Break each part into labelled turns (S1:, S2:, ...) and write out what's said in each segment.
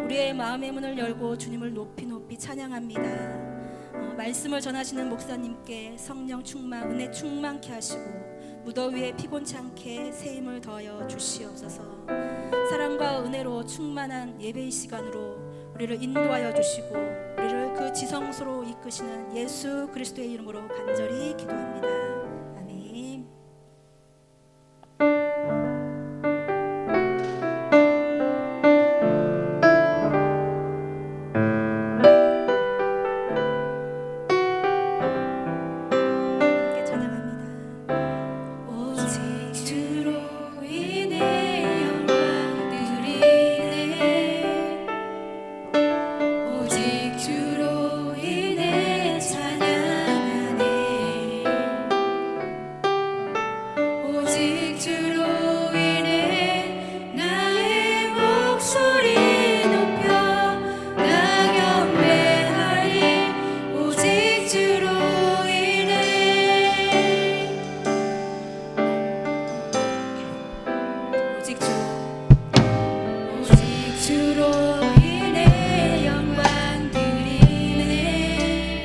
S1: 우리의 마음의 문을 열고 주님을 높이 높이 찬양합니다. 말씀을 전하시는 목사님께 성령 충만, 은혜 충만케 하시고 무더위에 피곤치 않게 새 힘을 더하여 주시옵소서. 사랑과 은혜로 충만한 예배의 시간으로 우리를 인도하여 주시고 우리를 그 지성소로 이끄시는 예수 그리스도의 이름으로 간절히 기도합니다. 아멘. 함께 찬양합니다. 오직 주로 인해 영광 드리네. 오직 주로 인해 찬양하네. 오직 주로 인해 나의 목소리 높여 나 경배하리. 오직 주로 인해 오직 주로 인해 영광 드리네.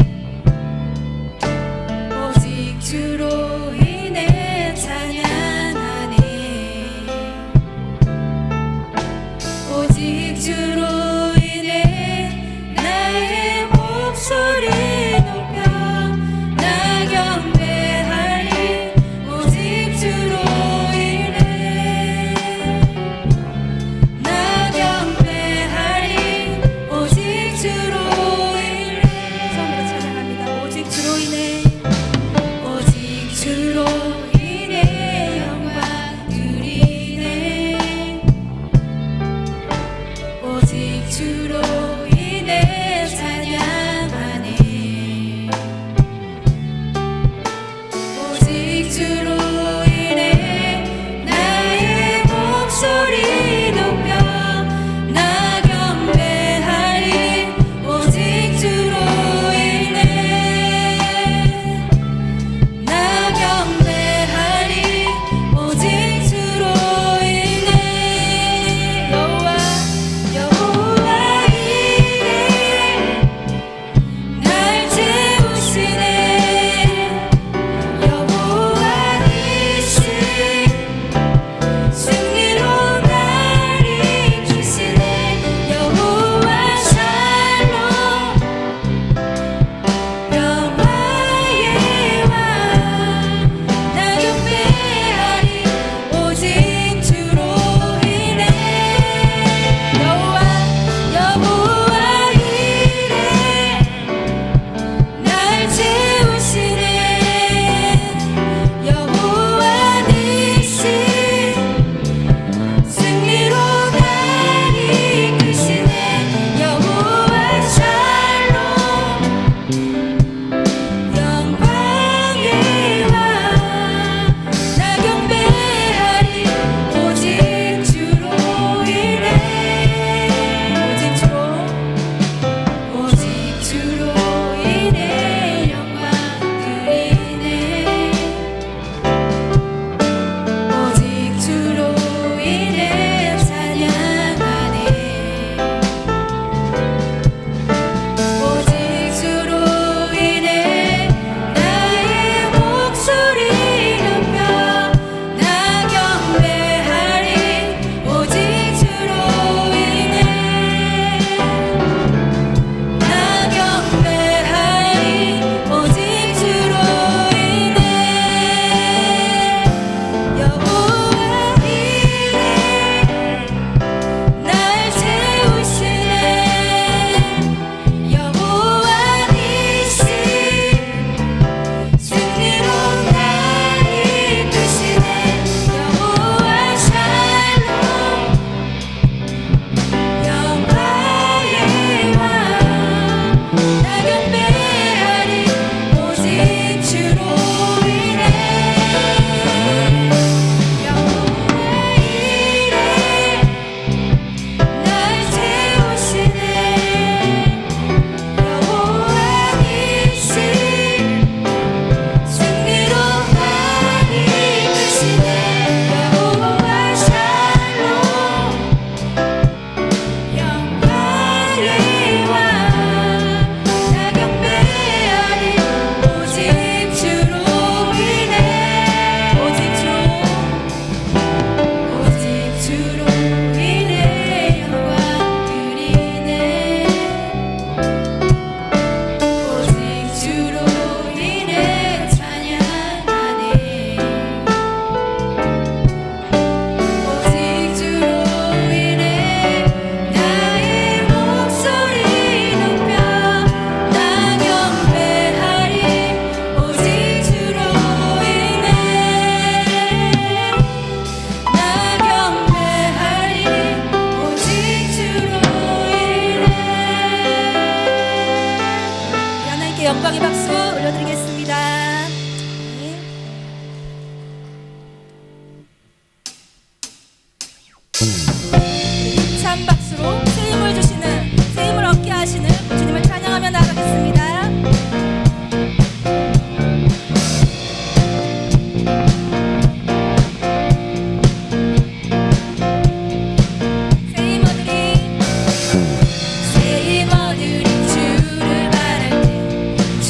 S1: 오직 주로 인해 찬양하네. 오직 주로 인해 나의 목소리 높여 나 경배하리. 오직 주로 인해 나 경배하리. 오직 주로 인해 처음으로 찬양합니다. 오직 주로 인해 오직 주로 인해 영광 드리네. 오직 주로 인해 찬양하네. 오직 주로 인해 나의 목소리 높여 나 경배하리. 오직 주로 인해 나 경배하리. 오직 주로 인해 여호와 영광의 박수 올려드리겠습니다. 네. 힘찬 박수로 새 힘을 주시는, 새 힘을 얻게 하시는 주님을 찬양하며 나아가겠습니다. 새 힘 얻으리 주를 바랄 때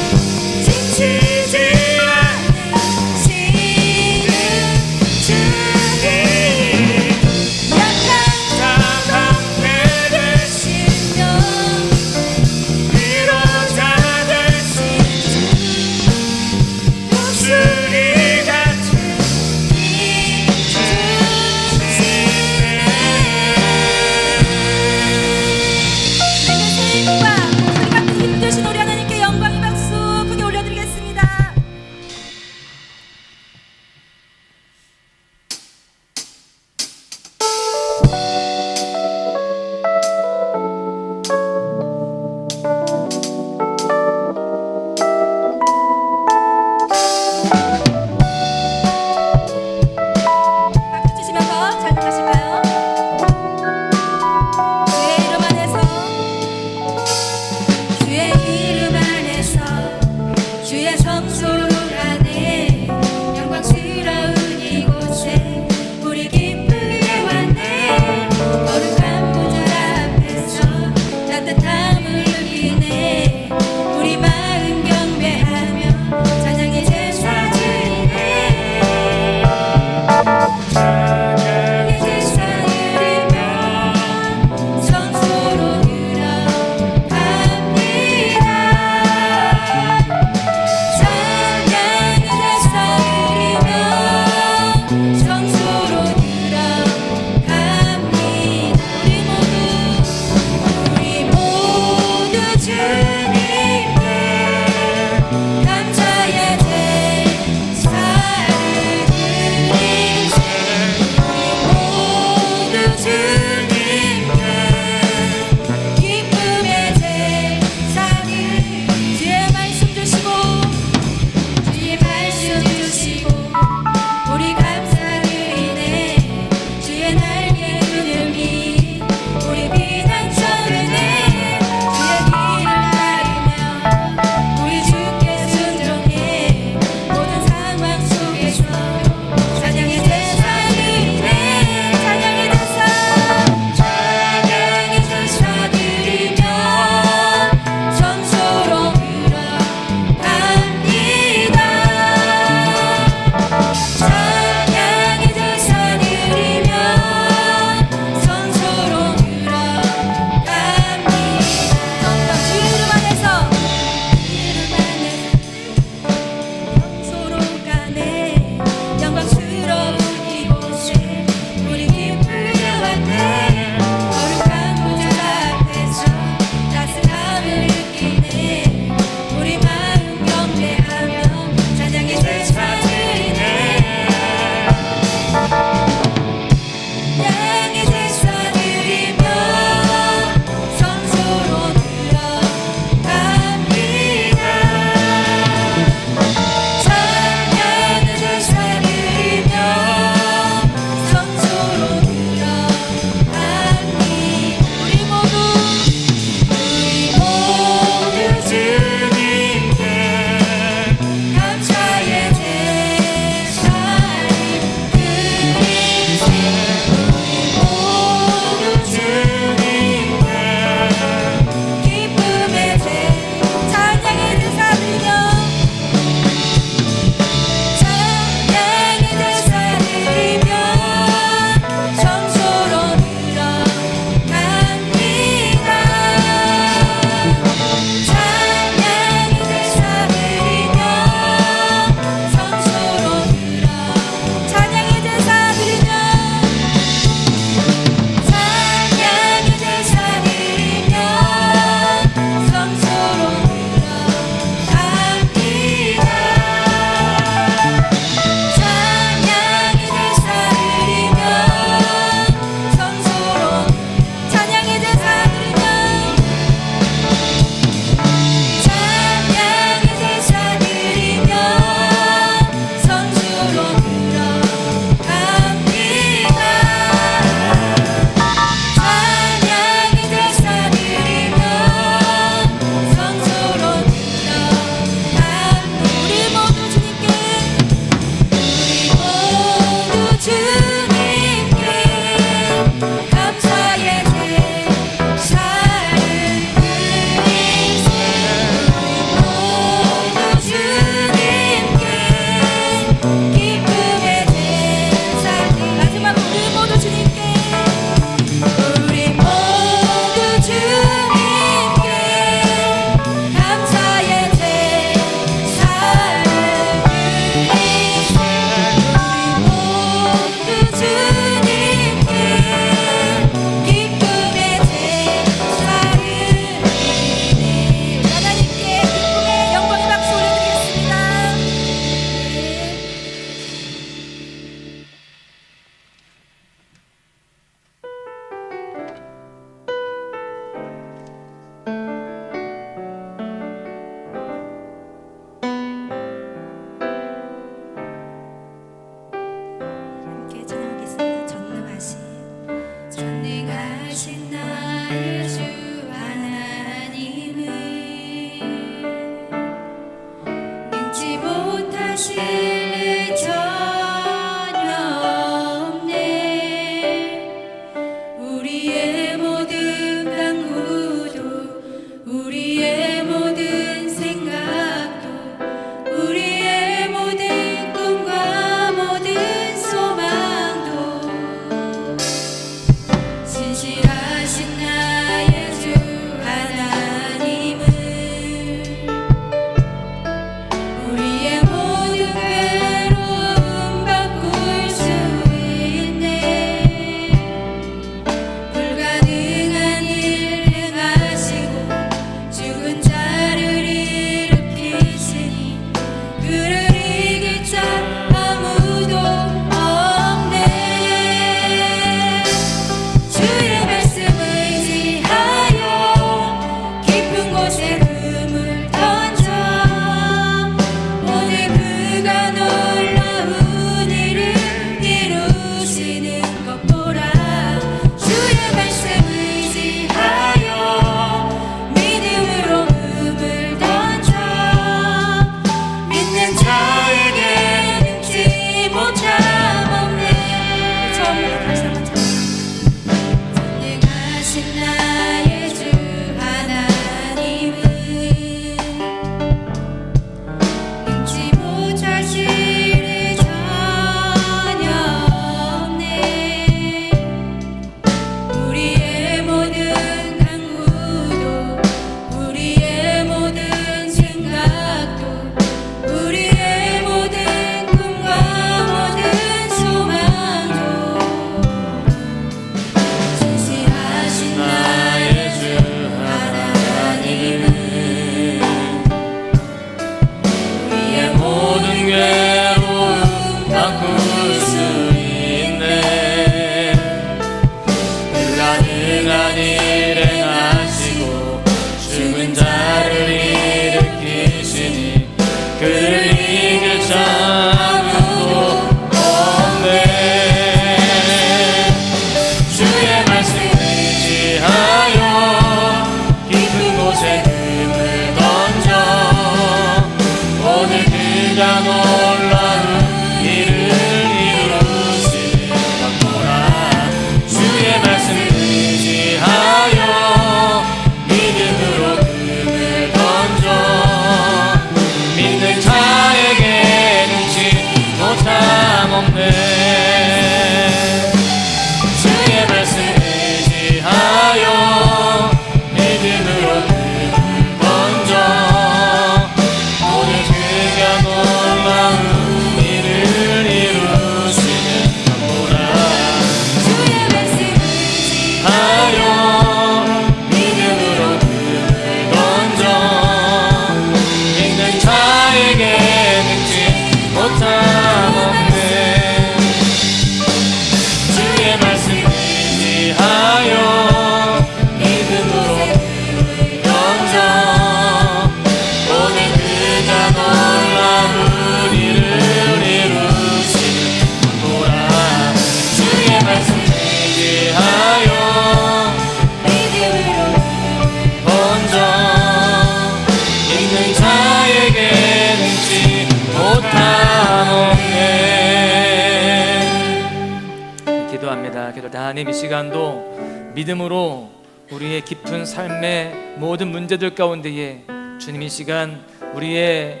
S2: 기도할 때 하나님 이 시간도 믿음으로 우리의 깊은 삶의 모든 문제들 가운데에 주님 이 시간 우리의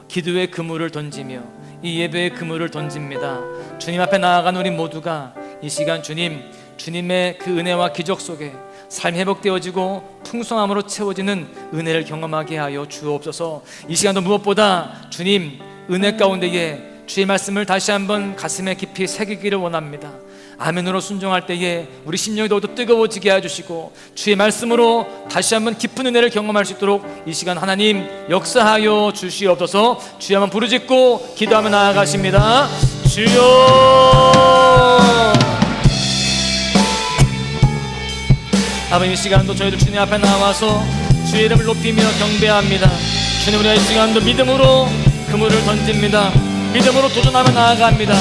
S2: 기도의 그물을 던지며 이 예배의 그물을 던집니다. 주님 앞에 나아간 우리 모두가 이 시간 주님의 그 은혜와 기적 속에 삶이 회복되어지고 풍성함으로 채워지는 은혜를 경험하게 하여 주옵소서. 이 시간도 무엇보다 주님 은혜 가운데에 주의 말씀을 다시 한번 가슴에 깊이 새기기를 원합니다. 아멘으로 순종할 때에 우리 심령이 더욱더 뜨거워지게 해주시고 주의 말씀으로 다시 한번 깊은 은혜를 경험할 수 있도록 이 시간 하나님 역사하여 주시옵소서. 주여 한번 부르짖고 기도하며 나아가십니다. 주여. 아버지 이 시간도 저희들 주님 앞에 나와서 주의 이름을 높이며 경배합니다. 주님 우리가 이 시간도 믿음으로 그물을 던집니다. 믿음으로 도전하며 나아갑니다.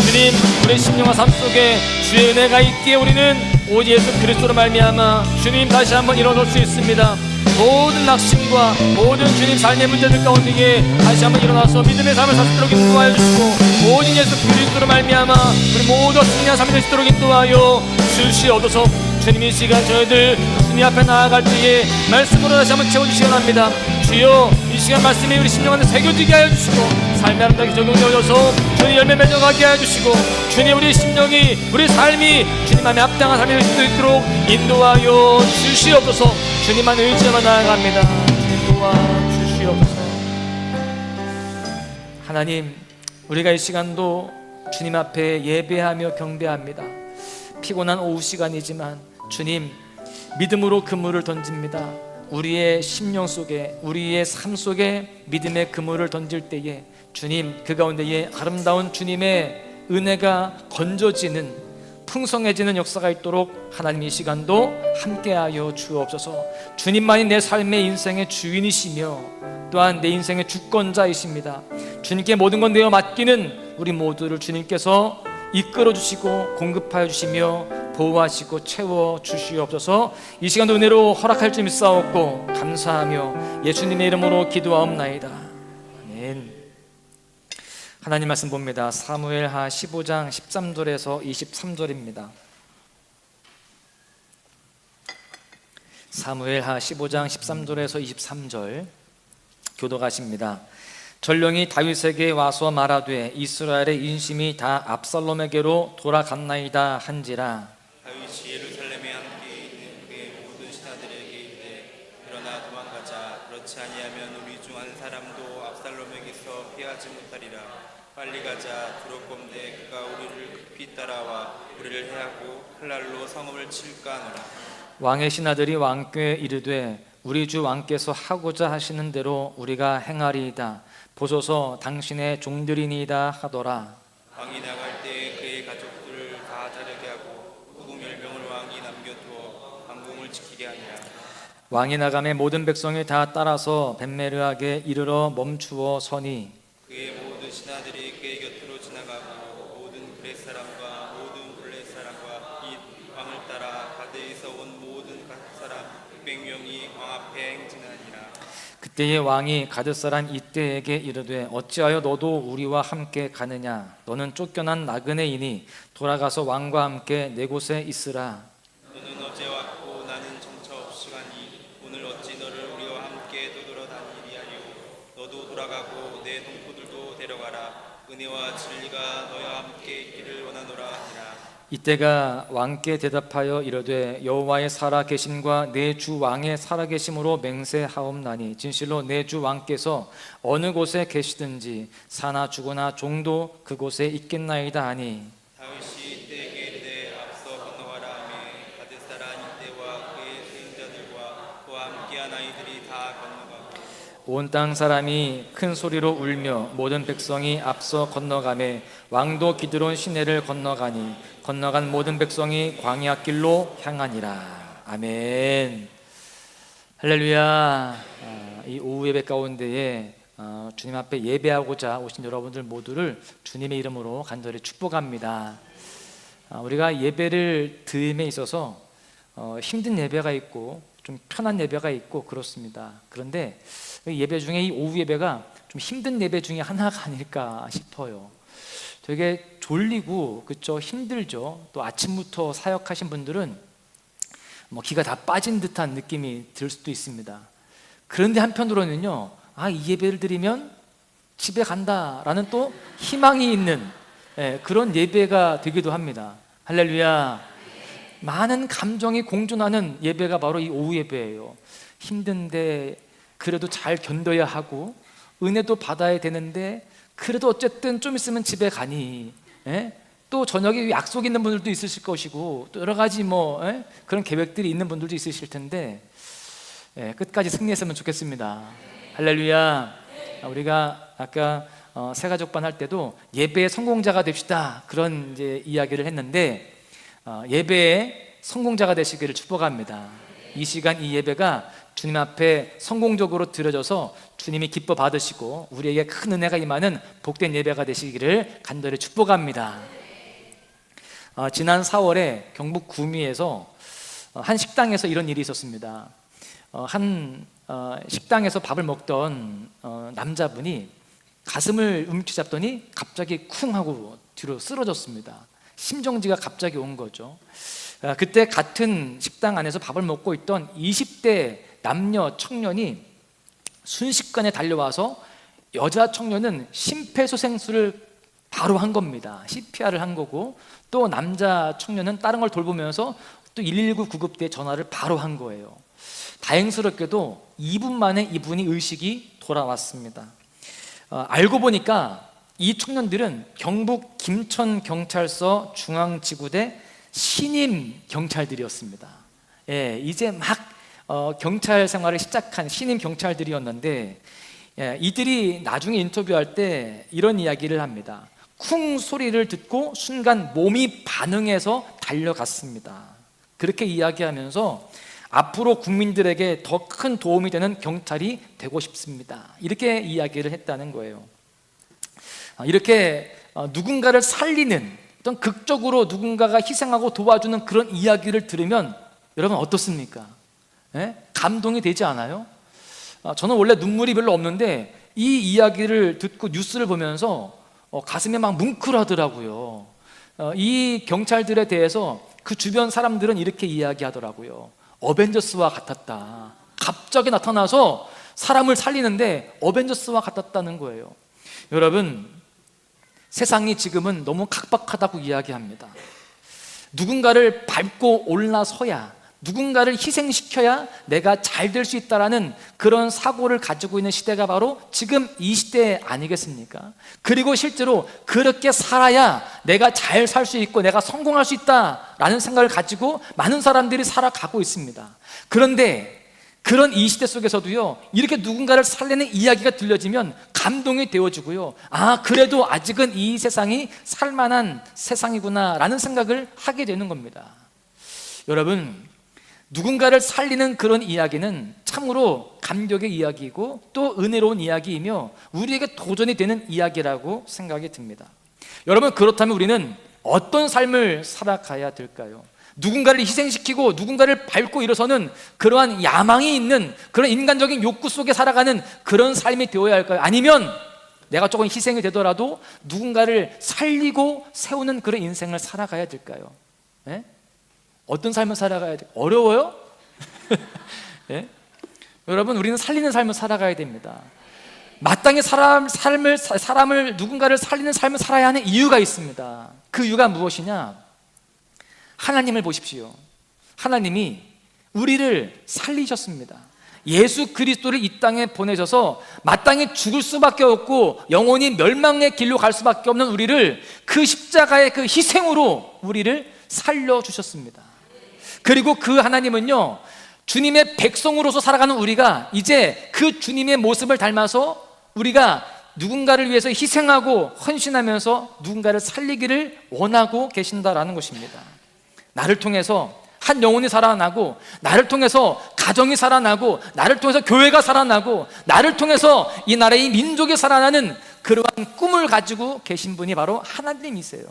S2: 주님 우리의 심령과 삶 속에 주의 은혜가 있기에 우리는 오직 예수 그리스도로 말미암아 주님 다시 한번 일어설 수 있습니다. 모든 낙심과 모든 주님 삶의 문제들 가운데에 다시 한번 일어나서 믿음의 삶을 살 수 있도록 인도하여 주시고 오직 예수 그리스도로 말미암아 우리 모두 승리한 삶이 될 수 있도록 인도하여 주시옵소서. 주님 이 시간 저희들 주님 앞에 나아갈 때에 말씀으로 다시 한번 채워주시기 원합니다. 주여 이 시간 말씀이 우리 심령 안에 새겨지게 하여 주시고 삶의 아름답게 적용되어져서 주님 열매 맺어가게 하여 주시고 주님 우리 심령이 우리 삶이 주님 안에 합당한 삶이 될 수 있도록 인도하여 주시옵소서. 주님만 의지하며 나아갑니다. 주님 도와주시옵소서. 하나님 우리가 이 시간도 주님 앞에 예배하며 경배합니다. 피곤한 오후 시간이지만 주님 믿음으로 그물을 던집니다. 우리의 심령 속에 우리의 삶 속에 믿음의 그물을 던질 때에 주님 그 가운데에 아름다운 주님의 은혜가 건져지는 풍성해지는 역사가 있도록 하나님 이 시간도 함께하여 주옵소서. 주님만이 내 삶의 인생의 주인이시며 또한 내 인생의 주권자이십니다. 주님께 모든 건 내어 맡기는 우리 모두를 주님께서 이끌어 주시고 공급하여 주시며 보호하시고 채워 주시옵소서. 이 시간도 은혜로 허락할 줄 믿사옵고 감사하며 예수님의 이름으로 기도하옵나이다. 아멘. 하나님 말씀 봅니다. 사무엘하 15장 13절에서 23절입니다. 사무엘하 15장 13절에서 23절 교독하십니다. 전령이 다윗에게 와서 말하되 이스라엘의 인심이 다 압살롬에게로 돌아갔나이다 한지라.
S3: 다윗이 예루살렘에 함께 있는 그의 모든 신하들에게 이르되 일어나 도망가자. 그렇지 아니하면 우리 중 한 사람도 압살롬에게서 피하지 못하리라. 빨리 가자. 두렵건대 그가 우리를 급히 따라와 우리를 해하고 칼날로 성읍을 칠까 하노라.
S2: 왕의 신하들이 왕께 이르되 우리 주 왕께서 하고자 하시는 대로 우리가 행하리이다. 보소서 당신의 종들이니이다 하더라.
S3: 왕이 나갈 때 그의 가족들을 다 자르게 하고 후궁 10명을 왕이 남겨두어 왕궁을 지키게 하니라.
S2: 왕이 나가매 모든 백성이 다 따라서 벳메르하게 이르러 멈추어 서니
S3: 그의 모든 신하들이 그의 곁으로 지나가고 모든 그렛 사람과 모든 블렛 사람과 이 왕을 따라 가드에서 온 모든 각 사람 600명이 왕 앞에 행진하니라.
S2: 그때의 왕이 가드 사람 이때에게 이르되 어찌하여 너도 우리와 함께 가느냐? 너는 쫓겨난 나그네이니 돌아가서 왕과 함께 내 곳에 있으라.
S3: 너는 어제 왔고 나는 정처 없이 가니 오늘 어찌 너를 우리와 함께 떠돌아다니리 하리요. 너도 돌아가고 내 동포들도 데려가라. 은혜와 진리가 너와 함께 있기를 원하노라 하니라.
S2: 이때가 왕께 대답하여 이르되 여호와의 살아계심과 내 주 왕의 살아계심으로 맹세하옵나니 진실로 내 주 왕께서 어느 곳에 계시든지 사나 죽으나 종도 그곳에 있겠나이다 하니.
S3: 다윗이 이때에게 이르되 앞서 건너가라 하매 가데사란 이때와 그의 수행자들과 그와 함께한 아이들이 다 건너가고
S2: 온 땅 사람이 큰 소리로 울며 모든 백성이 앞서 건너가매 왕도 기드론 시내를 건너가니 건너간 모든 백성이 광야 길로 향하니라. 아멘. 할렐루야. 이 오후 예배 가운데에 주님 앞에 예배하고자 오신 여러분들 모두를 주님의 이름으로 간절히 축복합니다. 우리가 예배를 드림에 있어서 힘든 예배가 있고 좀 편한 예배가 있고 그렇습니다. 그런데 예배 중에 이 오후 예배가 좀 힘든 예배 중에 하나가 아닐까 싶어요. 되게 졸리고 그쵸 힘들죠. 또 아침부터 사역하신 분들은 뭐 기가 다 빠진 듯한 느낌이 들 수도 있습니다. 그런데 한편으로는요, 이 예배를 드리면 집에 간다라는 또 희망이 있는 그런 예배가 되기도 합니다. 할렐루야. 많은 감정이 공존하는 예배가 바로 이 오후 예배예요. 힘든데 그래도 잘 견뎌야 하고 은혜도 받아야 되는데 그래도 어쨌든 좀 있으면 집에 가니 또 저녁에 약속 있는 분들도 있으실 것이고 또 여러 가지 그런 계획들이 있는 분들도 있으실 텐데 끝까지 승리했으면 좋겠습니다. 할렐루야. 우리가 아까 새가족반 할 때도 예배의 성공자가 됩시다 그런 이제 이야기를 했는데 예배의 성공자가 되시기를 축복합니다. 이 시간 이 예배가 주님 앞에 성공적으로 드려져서 주님이 기뻐 받으시고 우리에게 큰 은혜가 임하는 복된 예배가 되시기를 간절히 축복합니다. 지난 4월에 경북 구미에서 한 식당에서 이런 일이 있었습니다. 한 식당에서 밥을 먹던 남자분이 가슴을 움켜잡더니 갑자기 쿵 하고 뒤로 쓰러졌습니다. 심정지가 갑자기 온 거죠. 그때 같은 식당 안에서 밥을 먹고 있던 20대 남녀 청년이 순식간에 달려와서 여자 청년은 심폐소생술을 바로 한 겁니다. CPR을 한 거고 또 남자 청년은 다른 걸 돌보면서 또 119 구급대에 전화를 바로 한 거예요. 다행스럽게도 2분 만에 이분이 의식이 돌아왔습니다. 알고 보니까 이 청년들은 경북 김천경찰서 중앙지구대 신임 경찰들이었습니다. 이제 막 경찰 생활을 시작한 신임 경찰들이었는데 이들이 나중에 인터뷰할 때 이런 이야기를 합니다. 쿵 소리를 듣고 순간 몸이 반응해서 달려갔습니다. 그렇게 이야기하면서 앞으로 국민들에게 더 큰 도움이 되는 경찰이 되고 싶습니다. 이렇게 이야기를 했다는 거예요. 이렇게 누군가를 살리는 어떤 극적으로 누군가가 희생하고 도와주는 그런 이야기를 들으면 여러분 어떻습니까? 감동이 되지 않아요? 저는 원래 눈물이 별로 없는데 이 이야기를 듣고 뉴스를 보면서 가슴이 막 뭉클하더라고요. 이 경찰들에 대해서 그 주변 사람들은 이렇게 이야기하더라고요. 어벤져스와 같았다. 갑자기 나타나서 사람을 살리는데 어벤져스와 같았다는 거예요. 여러분, 세상이 지금은 너무 각박하다고 이야기합니다. 누군가를 밟고 올라서야, 누군가를 희생시켜야 내가 잘 될 수 있다라는 그런 사고를 가지고 있는 시대가 바로 지금 이 시대 아니겠습니까? 그리고 실제로 그렇게 살아야 내가 잘 살 수 있고 내가 성공할 수 있다라는 생각을 가지고 많은 사람들이 살아가고 있습니다. 그런데 그런 이 시대 속에서도요, 이렇게 누군가를 살리는 이야기가 들려지면 감동이 되어지고요, 그래도 아직은 이 세상이 살만한 세상이구나 라는 생각을 하게 되는 겁니다. 여러분, 누군가를 살리는 그런 이야기는 참으로 감격의 이야기이고 또 은혜로운 이야기이며 우리에게 도전이 되는 이야기라고 생각이 듭니다. 여러분, 그렇다면 우리는 어떤 삶을 살아가야 될까요? 누군가를 희생시키고 누군가를 밟고 일어서는 그러한 야망이 있는 그런 인간적인 욕구 속에 살아가는 그런 삶이 되어야 할까요? 아니면 내가 조금 희생이 되더라도 누군가를 살리고 세우는 그런 인생을 살아가야 될까요? 어떤 삶을 살아가야 될까요? 어려워요? 여러분, 우리는 살리는 삶을 살아가야 됩니다. 마땅히 사람을 누군가를 살리는 삶을 살아야 하는 이유가 있습니다. 그 이유가 무엇이냐? 하나님을 보십시오. 하나님이 우리를 살리셨습니다. 예수 그리스도를 이 땅에 보내셔서 마땅히 죽을 수밖에 없고 영원히 멸망의 길로 갈 수밖에 없는 우리를 그 십자가의 그 희생으로 우리를 살려주셨습니다. 그리고 그 하나님은요, 주님의 백성으로서 살아가는 우리가 이제 그 주님의 모습을 닮아서 우리가 누군가를 위해서 희생하고 헌신하면서 누군가를 살리기를 원하고 계신다라는 것입니다. 나를 통해서 한 영혼이 살아나고, 나를 통해서 가정이 살아나고, 나를 통해서 교회가 살아나고, 나를 통해서 이 나라의 민족이 살아나는 그러한 꿈을 가지고 계신 분이 바로 하나님이세요.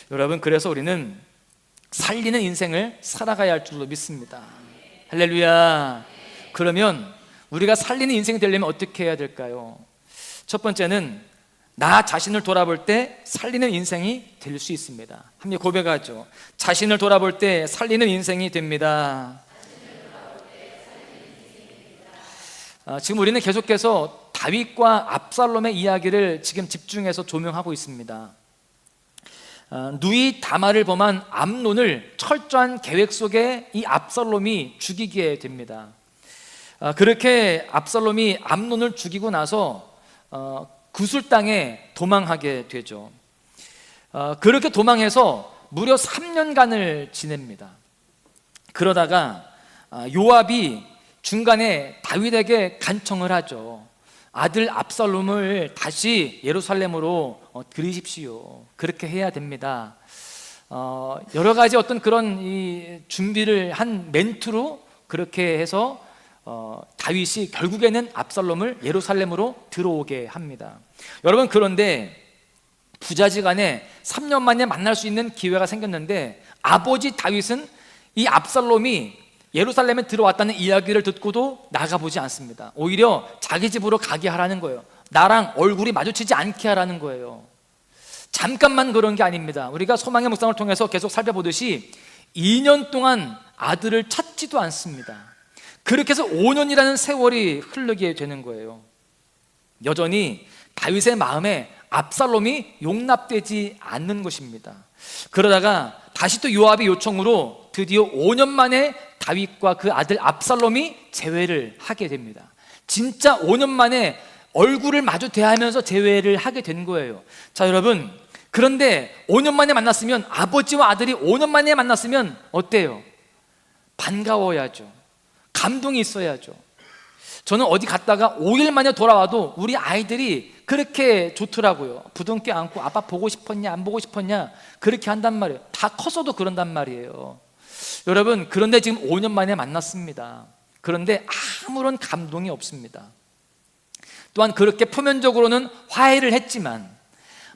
S2: 여러분, 그래서 우리는 살리는 인생을 살아가야 할 줄로 믿습니다. 할렐루야. 그러면 우리가 살리는 인생이 되려면 어떻게 해야 될까요? 첫 번째는 나 자신을 돌아볼 때 살리는 인생이 될 수 있습니다. 함께 고백하죠. 자신을 돌아볼 때 살리는 인생이 됩니다. 지금 우리는 계속해서 다윗과 압살롬의 이야기를 지금 집중해서 조명하고 있습니다. 누이 다말을 범한 암논을 철저한 계획 속에 이 압살롬이 죽이게 됩니다. 그렇게 압살롬이 암논을 죽이고 나서 구술 땅에 도망하게 되죠. 그렇게 도망해서 무려 3년간을 지냅니다. 그러다가 요압이 중간에 다윗에게 간청을 하죠. 아들 압살롬을 다시 예루살렘으로 들이십시오. 그렇게 해야 됩니다. 여러 가지 어떤 그런 이 준비를 한 멘트로 그렇게 해서 다윗이 결국에는 압살롬을 예루살렘으로 들어오게 합니다. 여러분, 그런데 부자지간에 3년 만에 만날 수 있는 기회가 생겼는데 아버지 다윗은 이 압살롬이 예루살렘에 들어왔다는 이야기를 듣고도 나가보지 않습니다. 오히려 자기 집으로 가게 하라는 거예요. 나랑 얼굴이 마주치지 않게 하라는 거예요. 잠깐만 그런 게 아닙니다. 우리가 소망의 묵상을 통해서 계속 살펴보듯이 2년 동안 아들을 찾지도 않습니다. 그렇게 해서 5년이라는 세월이 흐르게 되는 거예요. 여전히 다윗의 마음에 압살롬이 용납되지 않는 것입니다. 그러다가 다시 또 요압의 요청으로 드디어 5년 만에 다윗과 그 아들 압살롬이 재회를 하게 됩니다. 진짜 5년 만에 얼굴을 마주 대하면서 재회를 하게 된 거예요. 자, 여러분, 그런데 5년 만에 만났으면, 아버지와 아들이 5년 만에 만났으면 어때요? 반가워야죠. 감동이 있어야죠. 저는 어디 갔다가 5일 만에 돌아와도 우리 아이들이 그렇게 좋더라고요. 부둥켜 안고 아빠 보고 싶었냐 안 보고 싶었냐 그렇게 한단 말이에요. 다 커서도 그런단 말이에요. 여러분, 그런데 지금 5년 만에 만났습니다. 그런데 아무런 감동이 없습니다. 또한 그렇게 표면적으로는 화해를 했지만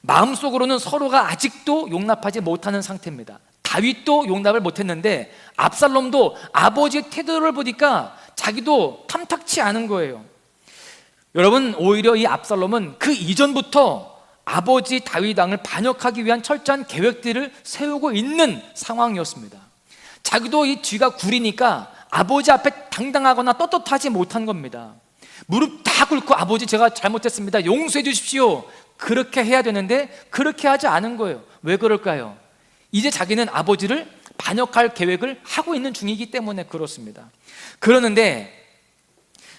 S2: 마음속으로는 서로가 아직도 용납하지 못하는 상태입니다. 다윗도 용납을 못했는데 압살롬도 아버지의 태도를 보니까 자기도 탐탁치 않은 거예요. 여러분, 오히려 이 압살롬은 그 이전부터 아버지 다윗 왕을 반역하기 위한 철저한 계획들을 세우고 있는 상황이었습니다. 자기도 이 뒤가 구리니까 아버지 앞에 당당하거나 떳떳하지 못한 겁니다. 무릎 다 꿇고 아버지 제가 잘못했습니다. 용서해 주십시오. 그렇게 해야 되는데 그렇게 하지 않은 거예요. 왜 그럴까요? 이제 자기는 아버지를 반역할 계획을 하고 있는 중이기 때문에 그렇습니다. 그러는데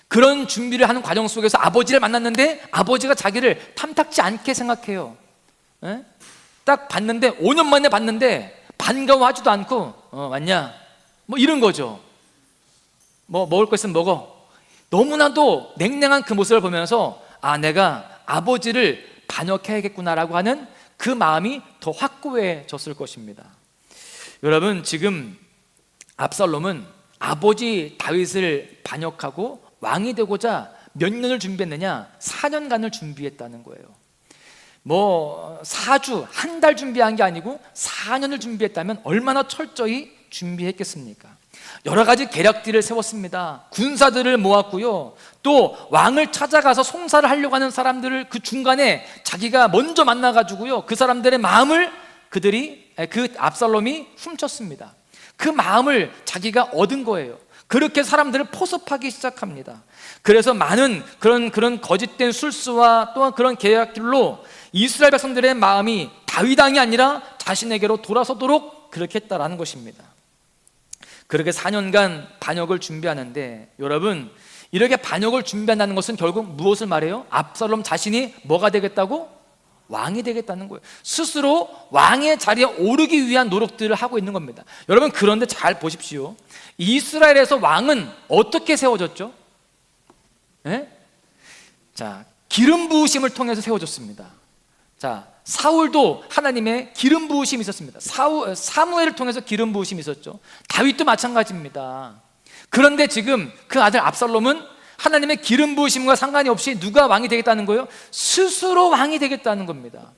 S2: 그런 준비를 하는 과정 속에서 아버지를 만났는데 아버지가 자기를 탐탁지 않게 생각해요. 에? 딱 봤는데 5년 만에 봤는데 반가워하지도 않고 왔냐? 뭐 이런 거죠. 뭐 먹을 거 있으면 먹어. 너무나도 냉랭한 그 모습을 보면서 아, 내가 아버지를 반역해야겠구나라고 하는 그 마음이 더 확고해졌을 것입니다. 여러분, 지금 압살롬은 아버지 다윗을 반역하고 왕이 되고자 몇 년을 준비했느냐? 4년간을 준비했다는 거예요. 뭐 4주, 한 달 준비한 게 아니고 4년을 준비했다면 얼마나 철저히 준비했겠습니까? 여러 가지 계략들을 세웠습니다. 군사들을 모았고요. 또 왕을 찾아가서 송사를 하려고 하는 사람들을 그 중간에 자기가 먼저 만나가지고요. 그 사람들의 마음을 그 압살롬이 훔쳤습니다. 그 마음을 자기가 얻은 거예요. 그렇게 사람들을 포섭하기 시작합니다. 그래서 많은 그런 거짓된 술수와 또한 그런 계략들로 이스라엘 백성들의 마음이 다윗 왕이 아니라 자신에게로 돌아서도록 그렇게 했다라는 것입니다. 그렇게 4년간 반역을 준비하는데 여러분, 이렇게 반역을 준비한다는 것은 결국 무엇을 말해요? 압살롬 자신이 뭐가 되겠다고? 왕이 되겠다는 거예요. 스스로 왕의 자리에 오르기 위한 노력들을 하고 있는 겁니다. 여러분, 그런데 잘 보십시오. 이스라엘에서 왕은 어떻게 세워졌죠? 네? 자, 기름 부으심을 통해서 세워졌습니다. 자, 사울도 하나님의 기름 부으심이 있었습니다. 사무엘을 통해서 기름 부으심이 있었죠. 다윗도 마찬가지입니다. 그런데 지금 그 아들 압살롬은 하나님의 기름 부으심과 상관이 없이 누가 왕이 되겠다는 거예요? 스스로 왕이 되겠다는 겁니다.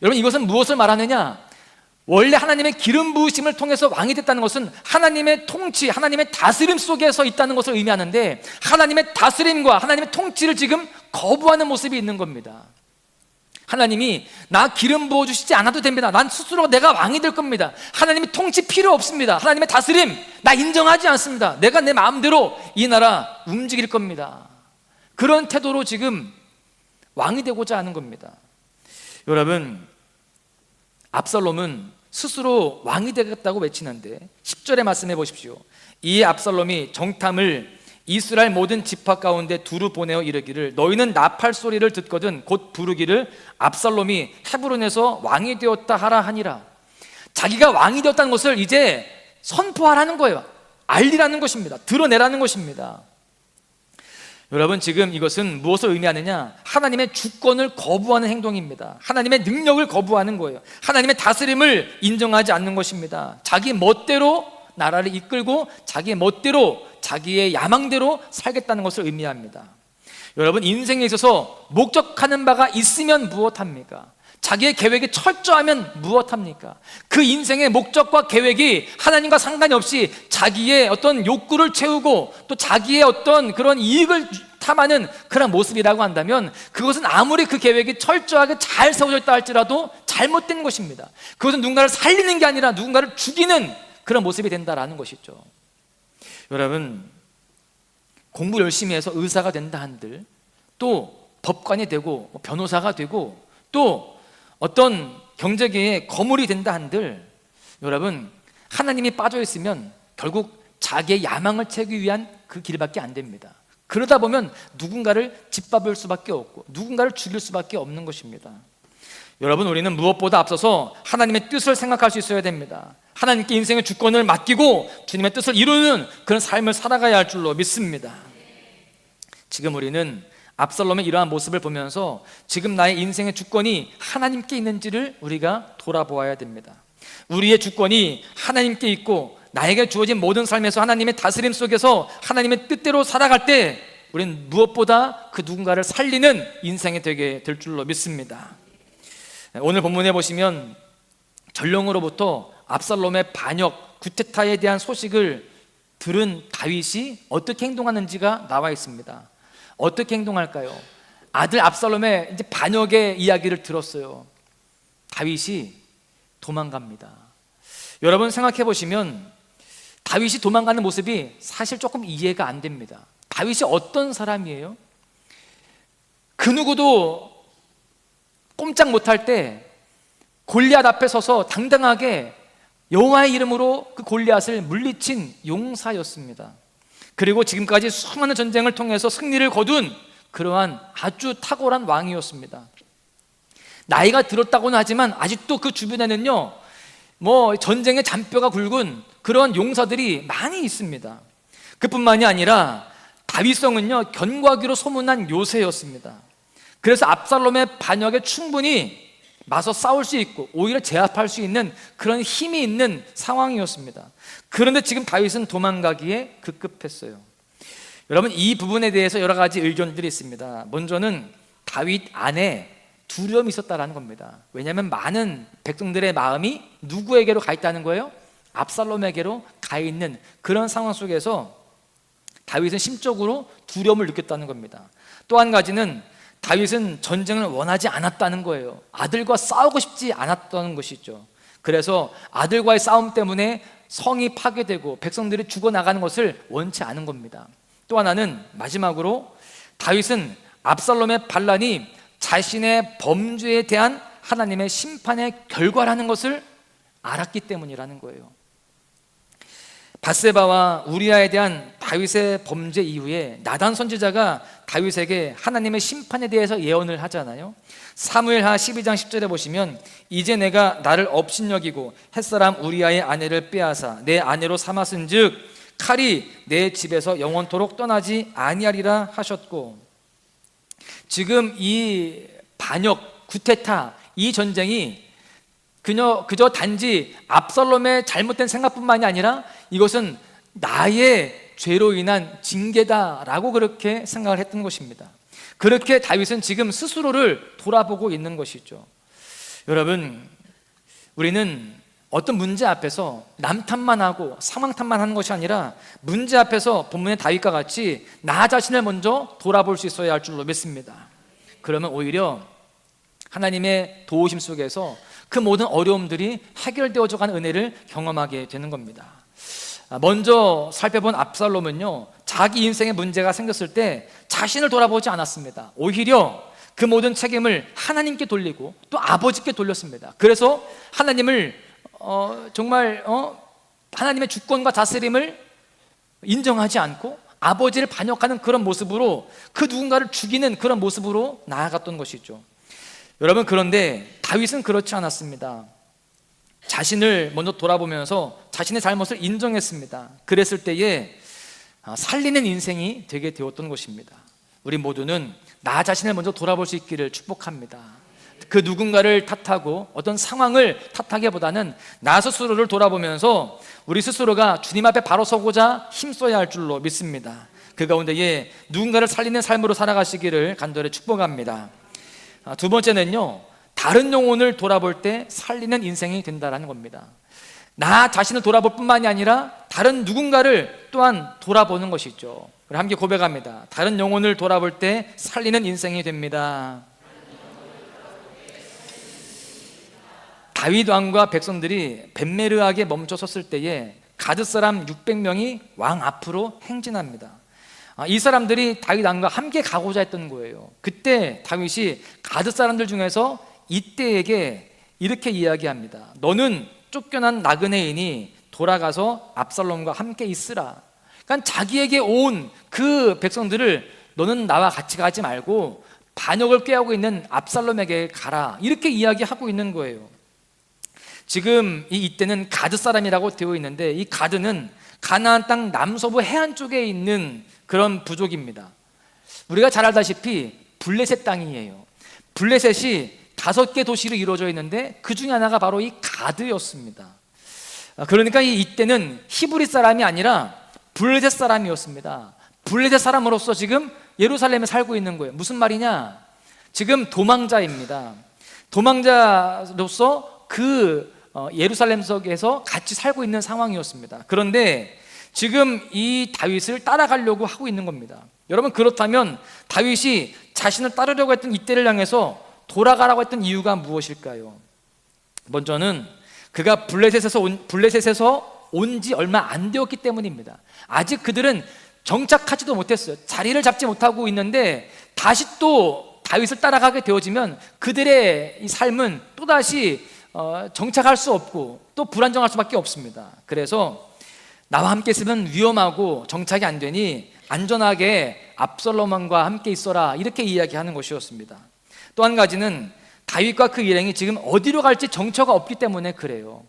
S2: 여러분, 이것은 무엇을 말하느냐? 원래 하나님의 기름 부으심을 통해서 왕이 됐다는 것은 하나님의 통치, 하나님의 다스림 속에서 있다는 것을 의미하는데 하나님의 다스림과 하나님의 통치를 지금 거부하는 모습이 있는 겁니다. 하나님이 나 기름 부어주시지 않아도 됩니다. 난 스스로 내가 왕이 될 겁니다. 하나님이 통치 필요 없습니다. 하나님의 다스림 나 인정하지 않습니다. 내가 내 마음대로 이 나라 움직일 겁니다. 그런 태도로 지금 왕이 되고자 하는 겁니다. 여러분, 압살롬은 스스로 왕이 되겠다고 외치는데 10절에 말씀해 보십시오. 이 압살롬이 정탐을 이스라엘 모든 지파 가운데 두루 보내어 이르기를 너희는 나팔 소리를 듣거든 곧 부르기를 압살롬이 헤브론에서 왕이 되었다 하라 하니라. 자기가 왕이 되었다는 것을 이제 선포하라는 거예요. 알리라는 것입니다. 드러내라는 것입니다. 여러분, 지금 이것은 무엇을 의미하느냐? 하나님의 주권을 거부하는 행동입니다. 하나님의 능력을 거부하는 거예요. 하나님의 다스림을 인정하지 않는 것입니다. 자기 멋대로 나라를 이끌고 자기의 멋대로 자기의 야망대로 살겠다는 것을 의미합니다. 여러분, 인생에 있어서 목적하는 바가 있으면 무엇합니까? 자기의 계획이 철저하면 무엇합니까? 그 인생의 목적과 계획이 하나님과 상관이 없이 자기의 어떤 욕구를 채우고 또 자기의 어떤 그런 이익을 탐하는 그런 모습이라고 한다면 그것은 아무리 그 계획이 철저하게 잘 세워져 있다 할지라도 잘못된 것입니다. 그것은 누군가를 살리는 게 아니라 누군가를 죽이는 그런 모습이 된다라는 것이죠. 여러분, 공부 열심히 해서 의사가 된다 한들, 또 법관이 되고 변호사가 되고 또 어떤 경제계의 거물이 된다 한들, 여러분, 하나님이 빠져 있으면 결국 자기의 야망을 채우기 위한 그 길밖에 안 됩니다. 그러다 보면 누군가를 짓밟을 수밖에 없고 누군가를 죽일 수밖에 없는 것입니다. 여러분, 우리는 무엇보다 앞서서 하나님의 뜻을 생각할 수 있어야 됩니다. 하나님께 인생의 주권을 맡기고 주님의 뜻을 이루는 그런 삶을 살아가야 할 줄로 믿습니다. 지금 우리는 압살롬의 이러한 모습을 보면서 지금 나의 인생의 주권이 하나님께 있는지를 우리가 돌아보아야 됩니다. 우리의 주권이 하나님께 있고 나에게 주어진 모든 삶에서 하나님의 다스림 속에서 하나님의 뜻대로 살아갈 때 우리는 무엇보다 그 누군가를 살리는 인생이 되게 될 줄로 믿습니다. 오늘 본문에 보시면 전령으로부터 압살롬의 반역, 구테타에 대한 소식을 들은 다윗이 어떻게 행동하는지가 나와 있습니다. 어떻게 행동할까요? 아들 압살롬의 이제 반역의 이야기를 들었어요. 다윗이 도망갑니다. 여러분, 생각해 보시면 다윗이 도망가는 모습이 사실 조금 이해가 안 됩니다. 다윗이 어떤 사람이에요? 그 누구도 꼼짝 못할 때 골리앗 앞에 서서 당당하게 여호와의 이름으로 그 골리앗을 물리친 용사였습니다. 그리고 지금까지 수많은 전쟁을 통해서 승리를 거둔 그러한 아주 탁월한 왕이었습니다. 나이가 들었다고는 하지만 아직도 그 주변에는요, 전쟁의 잔뼈가 굵은 그런 용사들이 많이 있습니다. 그뿐만이 아니라 다윗성은요, 견고하기로 소문난 요새였습니다. 그래서 압살롬의 반역에 충분히 맞서 싸울 수 있고 오히려 제압할 수 있는 그런 힘이 있는 상황이었습니다. 그런데 지금 다윗은 도망가기에 급급했어요. 여러분, 이 부분에 대해서 여러 가지 의견들이 있습니다. 먼저는 다윗 안에 두려움이 있었다는 겁니다. 왜냐하면 많은 백성들의 마음이 누구에게로 가 있다는 거예요? 압살롬에게로 가 있는 그런 상황 속에서 다윗은 심적으로 두려움을 느꼈다는 겁니다. 또 한 가지는 다윗은 전쟁을 원하지 않았다는 거예요. 아들과 싸우고 싶지 않았다는 것이죠. 그래서 아들과의 싸움 때문에 성이 파괴되고 백성들이 죽어나가는 것을 원치 않은 겁니다. 또 하나는 마지막으로 다윗은 압살롬의 반란이 자신의 범죄에 대한 하나님의 심판의 결과라는 것을 알았기 때문이라는 거예요. 바세바와 우리아에 대한 다윗의 범죄 이후에 나단 선지자가 다윗에게 하나님의 심판에 대해서 예언을 하잖아요. 사무엘하 12장 10절에 보시면 이제 내가 나를 업신여기고 햇사람 우리아의 아내를 빼앗아 내 아내로 삼았은즉 칼이 내 집에서 영원토록 떠나지 아니하리라 하셨고, 지금 이 반역, 구테타, 이 전쟁이 그저 단지 압살롬의 잘못된 생각뿐만이 아니라 이것은 나의 죄로 인한 징계다라고 그렇게 생각을 했던 것입니다. 그렇게 다윗은 지금 스스로를 돌아보고 있는 것이죠. 여러분, 우리는 어떤 문제 앞에서 남 탓만 하고 상황 탓만 하는 것이 아니라 문제 앞에서 본문의 다윗과 같이 나 자신을 먼저 돌아볼 수 있어야 할 줄로 믿습니다. 그러면 오히려 하나님의 도우심 속에서 그 모든 어려움들이 해결되어져 가는 은혜를 경험하게 되는 겁니다. 먼저 살펴본 압살롬은요, 자기 인생에 문제가 생겼을 때 자신을 돌아보지 않았습니다. 오히려 그 모든 책임을 하나님께 돌리고 또 아버지께 돌렸습니다. 그래서 하나님을 하나님의 주권과 다스림을 인정하지 않고 아버지를 반역하는 그런 모습으로, 그 누군가를 죽이는 그런 모습으로 나아갔던 것이죠. 여러분, 그런데 다윗은 그렇지 않았습니다. 자신을 먼저 돌아보면서 자신의 잘못을 인정했습니다. 그랬을 때에 살리는 인생이 되게 되었던 것입니다. 우리 모두는 나 자신을 먼저 돌아볼 수 있기를 축복합니다. 그 누군가를 탓하고 어떤 상황을 탓하기보다는 나 스스로를 돌아보면서 우리 스스로가 주님 앞에 바로 서고자 힘써야 할 줄로 믿습니다. 그 가운데에 누군가를 살리는 삶으로 살아가시기를 간절히 축복합니다. 두 번째는요, 다른 영혼을 돌아볼 때 살리는 인생이 된다는 겁니다. 나 자신을 돌아볼 뿐만이 아니라 다른 누군가를 또한 돌아보는 것이죠. 함께 고백합니다. 다른 영혼을 돌아볼 때 살리는 인생이 됩니다. 다윗 왕과 백성들이 벳메르하게 멈춰섰을 때에 가드 사람 600명이 왕 앞으로 행진합니다. 이 사람들이 다윗 왕과 함께 가고자 했던 거예요. 그때 다윗이 가드 사람들 중에서 이때에게 이렇게 이야기합니다. 너는 쫓겨난 나그네이니 돌아가서 압살롬과 함께 있으라. 그러니까 자기에게 온 그 백성들을 너는 나와 같이 가지 말고 반역을 꾀하고 있는 압살롬에게 가라, 이렇게 이야기하고 있는 거예요. 지금 이때는 가드 사람이라고 되어 있는데, 이 가드는 가나안 땅 남서부 해안 쪽에 있는 그런 부족입니다. 우리가 잘 알다시피 블레셋 땅이에요. 블레셋이 5개 도시로 이루어져 있는데 그 중에 하나가 바로 이 가드였습니다. 그러니까 이때는 히브리 사람이 아니라 블레셋 사람이었습니다. 블레셋 사람으로서 지금 예루살렘에 살고 있는 거예요. 무슨 말이냐? 지금 도망자입니다. 도망자로서 그 예루살렘 속에서 같이 살고 있는 상황이었습니다. 그런데 지금 이 다윗을 따라가려고 하고 있는 겁니다. 여러분, 그렇다면 다윗이 자신을 따르려고 했던 이때를 향해서 돌아가라고 했던 이유가 무엇일까요? 먼저는 그가 블레셋에서 온 지 얼마 안 되었기 때문입니다. 아직 그들은 정착하지도 못했어요. 자리를 잡지 못하고 있는데 다시 또 다윗을 따라가게 되어지면 그들의 이 삶은 또다시 정착할 수 없고 또 불안정할 수밖에 없습니다. 그래서 나와 함께 있으면 위험하고 정착이 안 되니 안전하게 압살롬 왕과 함께 있어라, 이렇게 이야기하는 것이었습니다. 또 한 가지는 다윗과 그 일행이 지금 어디로 갈지 정처가 없기 때문에 그래요.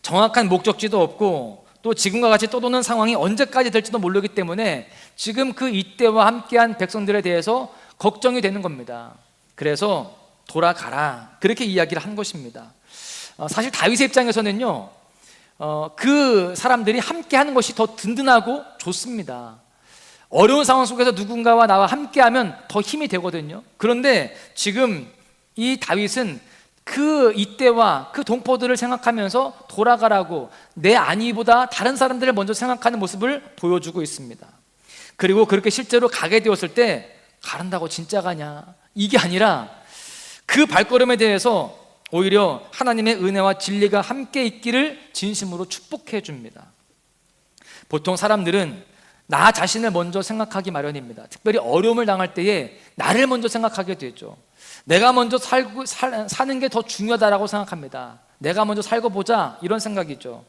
S2: 정확한 목적지도 없고 또 지금과 같이 떠도는 상황이 언제까지 될지도 모르기 때문에 지금 그 이때와 함께한 백성들에 대해서 걱정이 되는 겁니다. 그래서 돌아가라, 그렇게 이야기를 한 것입니다. 사실 다윗의 입장에서는요, 그 사람들이 함께하는 것이 더 든든하고 좋습니다. 어려운 상황 속에서 누군가와 나와 함께하면 더 힘이 되거든요. 그런데 지금 이 다윗은 그 이때와 그 동포들을 생각하면서 돌아가라고 내 안위보다 다른 사람들을 먼저 생각하는 모습을 보여주고 있습니다. 그리고 그렇게 실제로 가게 되었을 때 가란다고 진짜 가냐, 이게 아니라 그 발걸음에 대해서 오히려 하나님의 은혜와 진리가 함께 있기를 진심으로 축복해 줍니다. 보통 사람들은 나 자신을 먼저 생각하기 마련입니다. 특별히 어려움을 당할 때에 나를 먼저 생각하게 되죠. 내가 먼저 사는 게 더 중요하다고 생각합니다. 내가 먼저 살고 보자, 이런 생각이죠.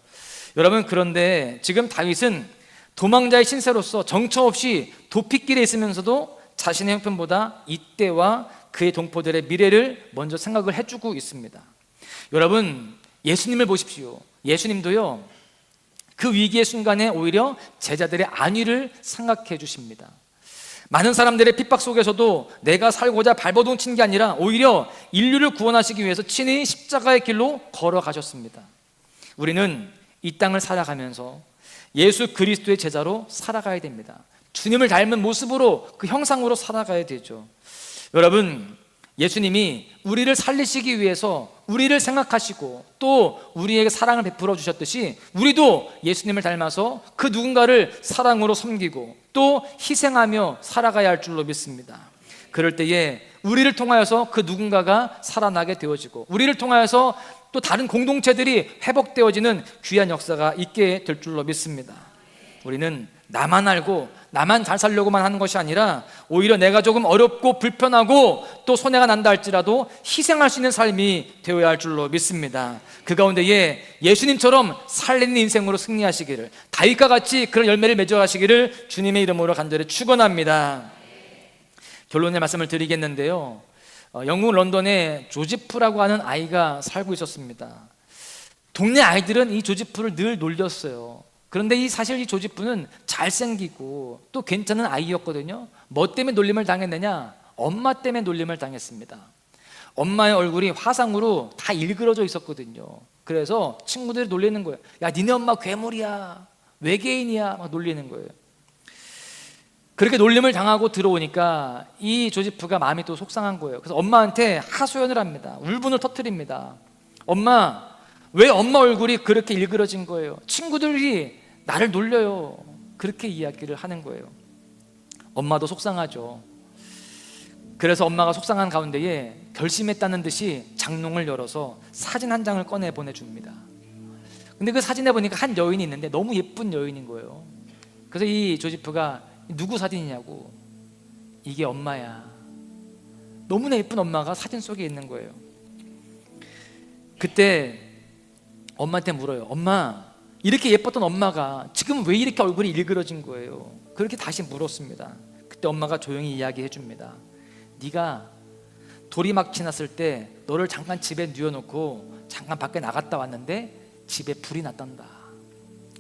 S2: 여러분, 그런데 지금 다윗은 도망자의 신세로서 정처 없이 도피길에 있으면서도 자신의 형편보다 이때와 그의 동포들의 미래를 먼저 생각을 해주고 있습니다. 여러분, 예수님을 보십시오. 예수님도요, 그 위기의 순간에 오히려 제자들의 안위를 생각해 주십니다. 많은 사람들의 핍박 속에서도 내가 살고자 발버둥 친 게 아니라 오히려 인류를 구원하시기 위해서 친히 십자가의 길로 걸어가셨습니다. 우리는 이 땅을 살아가면서 예수 그리스도의 제자로 살아가야 됩니다. 주님을 닮은 모습으로, 그 형상으로 살아가야 되죠. 여러분, 예수님이 우리를 살리시기 위해서 우리를 생각하시고 또 우리에게 사랑을 베풀어 주셨듯이 우리도 예수님을 닮아서 그 누군가를 사랑으로 섬기고 또 희생하며 살아가야 할 줄로 믿습니다. 그럴 때에 우리를 통하여서 그 누군가가 살아나게 되어지고 우리를 통하여서 또 다른 공동체들이 회복되어지는 귀한 역사가 있게 될 줄로 믿습니다. 우리는 나만 알고 나만 잘 살려고만 하는 것이 아니라 오히려 내가 조금 어렵고 불편하고 또 손해가 난다 할지라도 희생할 수 있는 삶이 되어야 할 줄로 믿습니다. 그 가운데에 예수님처럼 살리는 인생으로 승리하시기를, 다윗과 같이 그런 열매를 맺어가시기를 주님의 이름으로 간절히 축원합니다. 결론의 말씀을 드리겠는데요, 영국 런던에 조지프라고 하는 아이가 살고 있었습니다. 동네 아이들은 이 조지프를 늘 놀렸어요. 그런데 사실 이 조지프는 잘생기고 또 괜찮은 아이였거든요. 뭐 때문에 놀림을 당했느냐? 엄마 때문에 놀림을 당했습니다. 엄마의 얼굴이 화상으로 다 일그러져 있었거든요. 그래서 친구들이 놀리는 거예요. 야, 니네 엄마 괴물이야, 외계인이야, 막 놀리는 거예요. 그렇게 놀림을 당하고 들어오니까 이 조지프가 마음이 또 속상한 거예요. 그래서 엄마한테 하소연을 합니다. 울분을 터뜨립니다. 엄마, 왜 엄마 얼굴이 그렇게 일그러진 거예요? 친구들이 나를 놀려요. 그렇게 이야기를 하는 거예요. 엄마도 속상하죠. 그래서 엄마가 속상한 가운데에 결심했다는 듯이 장롱을 열어서 사진 한 장을 꺼내 보내줍니다. 근데 그 사진에 보니까 한 여인이 있는데 너무 예쁜 여인인 거예요. 그래서 이 조지프가 누구 사진이냐고, 이게 엄마야. 너무나 예쁜 엄마가 사진 속에 있는 거예요. 그때 엄마한테 물어요. 엄마, 이렇게 예뻤던 엄마가 지금 왜 이렇게 얼굴이 일그러진 거예요? 그렇게 다시 물었습니다. 그때 엄마가 조용히 이야기해 줍니다. 네가 돌이 막 지났을 때 너를 잠깐 집에 뉘어놓고 잠깐 밖에 나갔다 왔는데 집에 불이 났단다.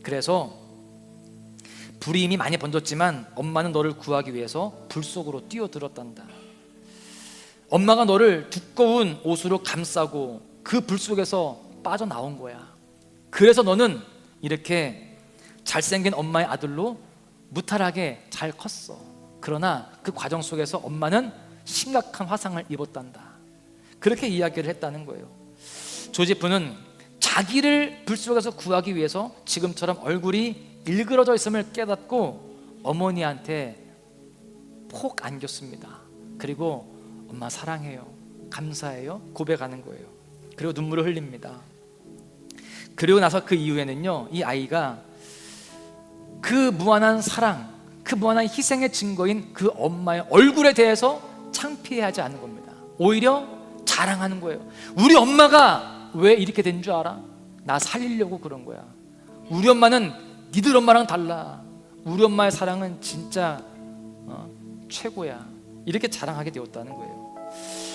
S2: 그래서 불이 이미 많이 번졌지만 엄마는 너를 구하기 위해서 불 속으로 뛰어들었단다. 엄마가 너를 두꺼운 옷으로 감싸고 그 불 속에서 빠져나온 거야. 그래서 너는 이렇게 잘생긴 엄마의 아들로 무탈하게 잘 컸어. 그러나 그 과정 속에서 엄마는 심각한 화상을 입었단다. 그렇게 이야기를 했다는 거예요. 조지프는 자기를 불 속에서 구하기 위해서 지금처럼 얼굴이 일그러져 있음을 깨닫고 어머니한테 폭 안겼습니다. 그리고 엄마 사랑해요, 감사해요 고백하는 거예요. 그리고 눈물을 흘립니다. 그리고 나서 그 이후에는요, 이 아이가 그 무한한 사랑, 그 무한한 희생의 증거인 그 엄마의 얼굴에 대해서 창피해하지 않는 겁니다. 오히려 자랑하는 거예요. 우리 엄마가 왜 이렇게 된 줄 알아? 나 살리려고 그런 거야. 우리 엄마는 니들 엄마랑 달라. 우리 엄마의 사랑은 진짜 최고야. 이렇게 자랑하게 되었다는 거예요.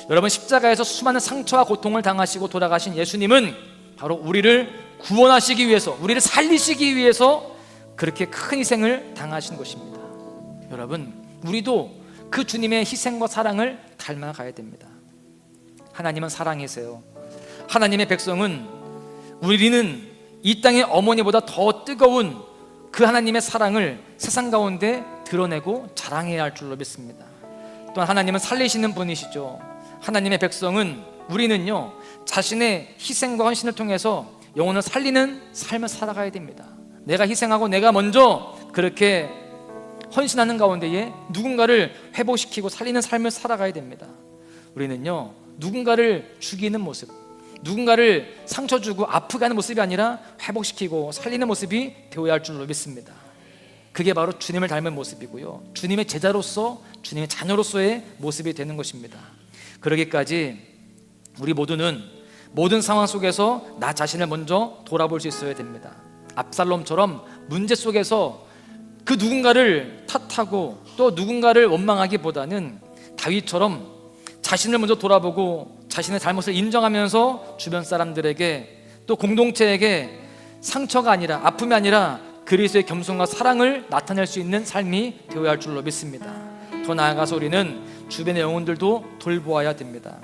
S2: 여러분, 십자가에서 수많은 상처와 고통을 당하시고 돌아가신 예수님은 바로 우리를 구원하시기 위해서, 우리를 살리시기 위해서 그렇게 큰 희생을 당하신 것입니다. 여러분, 우리도 그 주님의 희생과 사랑을 닮아가야 됩니다. 하나님은 사랑이세요. 하나님의 백성은, 우리는 이 땅의 어머니보다 더 뜨거운 그 하나님의 사랑을 세상 가운데 드러내고 자랑해야 할 줄로 믿습니다. 또한 하나님은 살리시는 분이시죠. 하나님의 백성은, 우리는요, 자신의 희생과 헌신을 통해서 영혼을 살리는 삶을 살아가야 됩니다. 내가 희생하고 내가 먼저 그렇게 헌신하는 가운데에 누군가를 회복시키고 살리는 삶을 살아가야 됩니다. 우리는요, 누군가를 죽이는 모습, 누군가를 상처 주고 아프게 하는 모습이 아니라 회복시키고 살리는 모습이 되어야 할 줄로 믿습니다. 그게 바로 주님을 닮은 모습이고요, 주님의 제자로서, 주님의 자녀로서의 모습이 되는 것입니다. 그러기까지 우리 모두는 모든 상황 속에서 나 자신을 먼저 돌아볼 수 있어야 됩니다. 압살롬처럼 문제 속에서 그 누군가를 탓하고 또 누군가를 원망하기보다는 다윗처럼 자신을 먼저 돌아보고 자신의 잘못을 인정하면서 주변 사람들에게 또 공동체에게 상처가 아니라, 아픔이 아니라 그리스도의 겸손과 사랑을 나타낼 수 있는 삶이 되어야 할 줄로 믿습니다. 더 나아가서 우리는 주변의 영혼들도 돌보아야 됩니다.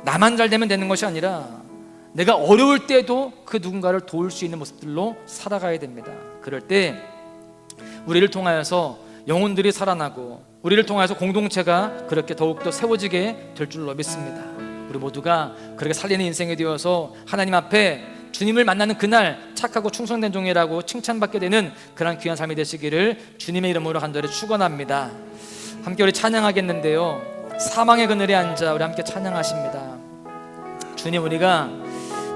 S2: 나만 잘 되면 되는 것이 아니라 내가 어려울 때도 그 누군가를 도울 수 있는 모습들로 살아가야 됩니다. 그럴 때 우리를 통하여서 영혼들이 살아나고 우리를 통하여서 공동체가 그렇게 더욱더 세워지게 될 줄로 믿습니다. 우리 모두가 그렇게 살리는 인생이 되어서 하나님 앞에 주님을 만나는 그날 착하고 충성된 종이라고 칭찬받게 되는 그런 귀한 삶이 되시기를 주님의 이름으로 간절히 축원합니다. 함께 우리 찬양하겠는데요, 사망의 그늘에 앉아 우리 함께 찬양하십니다. 주님, 우리가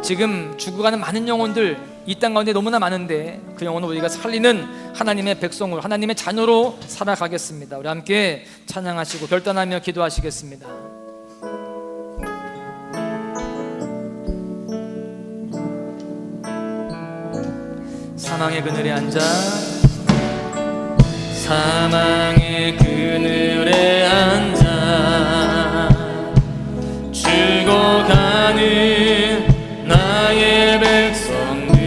S2: 지금 죽어가는 많은 영혼들 이 땅 가운데 너무나 많은데 그 영혼을 우리가 살리는 하나님의 백성으로, 하나님의 자녀로 살아가겠습니다. 우리 함께 찬양하시고 결단하며 기도하시겠습니다. 사망의 그늘에 앉아, 사망의 그늘에 앉아 죽어가는 나의 백성들,